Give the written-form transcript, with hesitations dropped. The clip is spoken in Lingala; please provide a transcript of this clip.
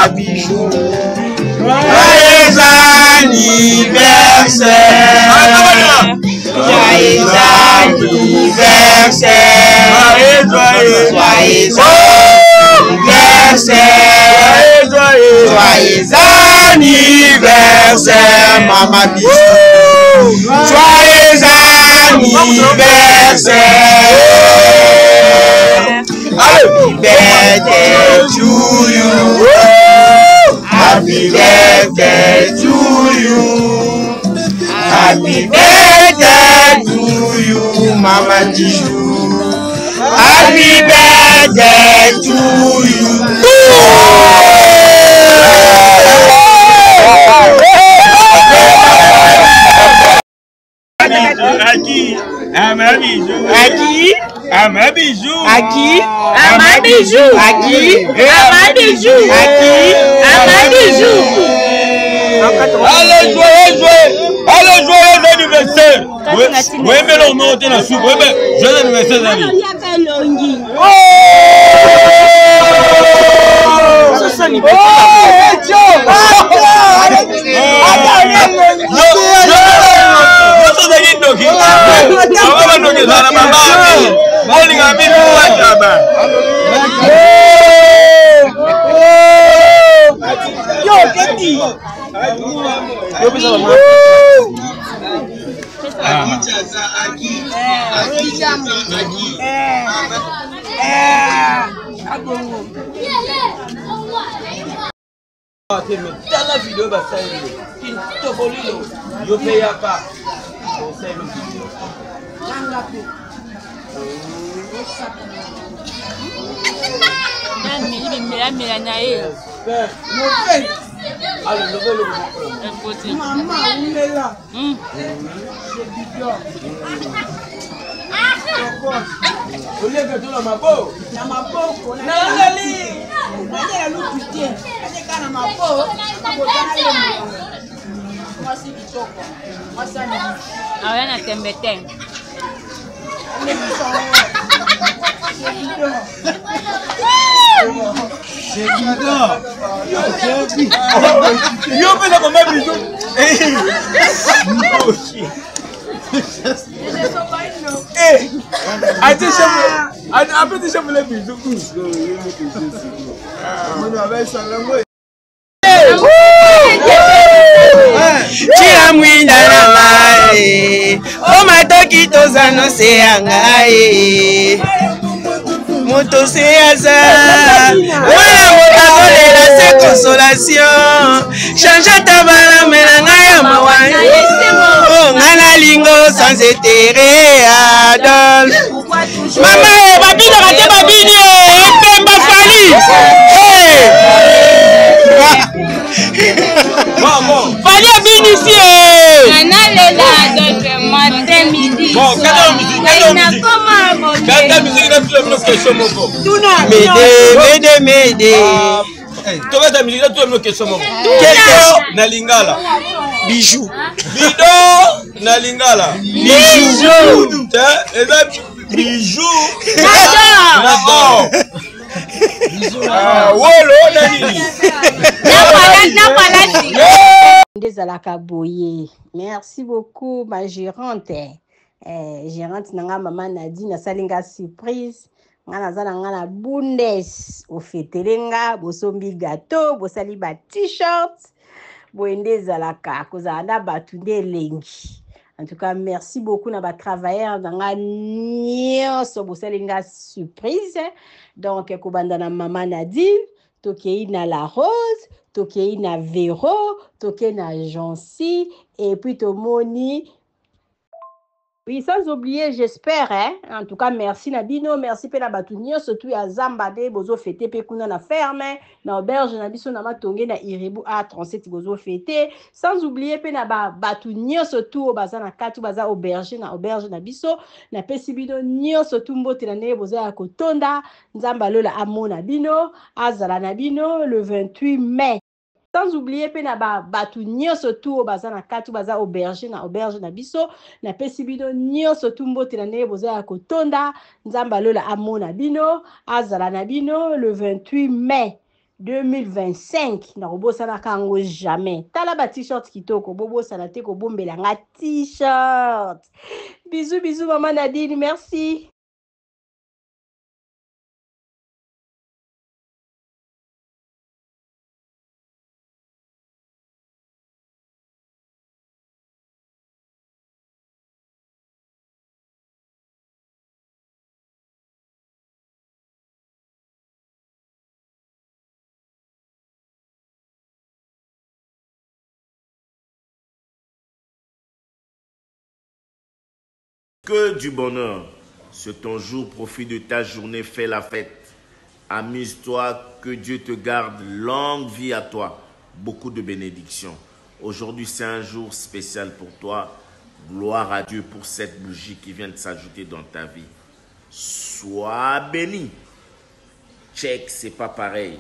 Mama Bijou. Joyeux anniversaire. Joyeux anniversaire. Joyeux anniversaire. Joyeux anniversaire, Mama Bijou. Joyeux anniversaire. Happy birthday to you. Happy birthday to you. Happy birthday to you, Mama Bijou. Happy birthday to you. Aqui, Ama Bijou. Aqui, Ama Bijou. aqui, Ama Bijou. aqui, Ama Bijou. aqui, Ama Bijou. Allez, allez, joyeux anniversaire. Oui, mais l'on monte dans la soupe. Oui, mais joyeux anniversaire, David. Dans la vidéo, bah ça y est, qui te volé, yo paye pas. Tia mwinda na ngai, o matoki tozano se ya ngai. Moto se aza, wana moto azolela se consolation. Change tabala mena ngai ya mawani. Oh, ngana lingo sans éterre Adolphe. Mama, babina kate babini, Pemba Fali. Fali a bini ici. Bijou. Merci beaucoup, ma gérante. Gérante nanga maman Nadine na salinga surprise. Ngana zana ngana bundes au fetelenga bosombi gâteau, bosali ba t-shirt, boende zalaka kozana batunde lengi. En tout cas, merci beaucoup na ba travailleurs nanga nyonso bosalinga surprise. Donc kobanda na maman Nadine, tokei na la Rose, tokei na Véro, tokei na Jancy et puis tomoni. Oui, sans oublier, j'espère, hein. En tout cas, merci Nabino, merci Pena Batunio, surtout à Zambade, bozo fêté, Pekuna na ferme, na auberge, Nabiso na matonge, na Iribu A37, bozo fêté. Sans oublier Pena Batunio, surtout au bazar na Katu, bazar auberge, na biso, na Pesibino, Nio, surtout Mbote na ne, bozo ya Kotonda, Nzambalo la Amo Nabino, Azala Nabino, le 28 mai. Sans oublier pe na batu nyonso tu o baza na katu baza auberge na biso na pesi bino nyonso tu mbote na ne boza ya kotonda nzamba lola amona bino azala na bino le 28 mai. 2025 na kobosana kango jamais. Tala ba t-shirt kitoko bobosana te kobombela nga t-shirt. Bisous bisous maman Nadine, merci. Que du bonheur. C'est ton jour, profite de ta journée, fais la fête. Amuse-toi, que Dieu te garde, longue vie à toi. Beaucoup de bénédictions. Aujourd'hui, c'est un jour spécial pour toi. Gloire à Dieu pour cette bougie qui vient de s'ajouter dans ta vie. Sois béni. Check, c'est pas pareil.